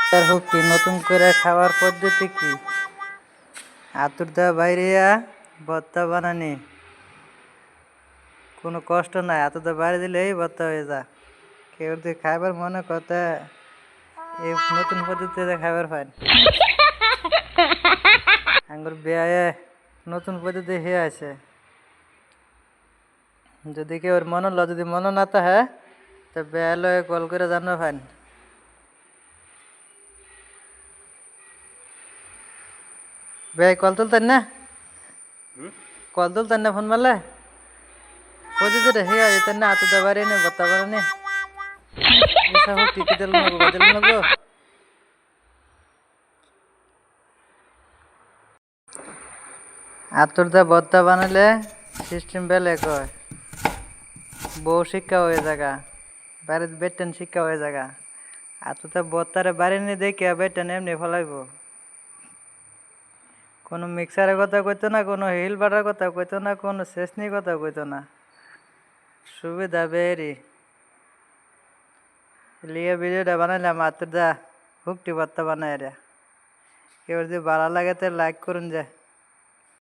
তার হুকটি নতুন করে খাওয়ার পদ্ধতি কি? আতুরদা বাইরিয়া ভর্তা বানানি, কোনো কষ্ট নাই। আতুরদা বাইরে দিলেই ভর্তা হয়ে যা। কেউ যদি খাইবার মনে করতে এই নতুন পদ্ধতিতে খাইবার পান। আঙ্গুর বেয়ে নতুন পদ্ধতি হয়ে আছে। যদি কেউ মনে ল যদি মনে না তো হ্যাঁ তো বেয়ালো কল করে জানো ফাইন। বে কল তুলতেন না? কল তুলতেন না ফোন মারলে? পদ্ধতিটা হে যেতেন না আতুরদা বাইরে নে ভর্তা বানানি। ऐसा हो कि किधर लोगों बदल लोगों আতুরদা ভর্তা বানালে সিস্টেম বেলে কয় বউ শিক্ষা হয়ে জায়গা বাইরে বেটেন শিক্ষা হয়ে জায়গা আতুরদা ভর্তারে বাইরে নিয়ে দেখে বেটেন এমনি ফলাইব কোনো মিক্সারের কথা কইতো না কোনো হিল বাটার কথা কইতো না কোনো চেসনির কথা কইতো না সুবিধা বেরি লিয়ে ভিডিওটা বানাইলাম আতুরদা হুকটি ভর্তা বানাই রে কেউ যদি ভালো লাগে তো লাইক করুন যায়।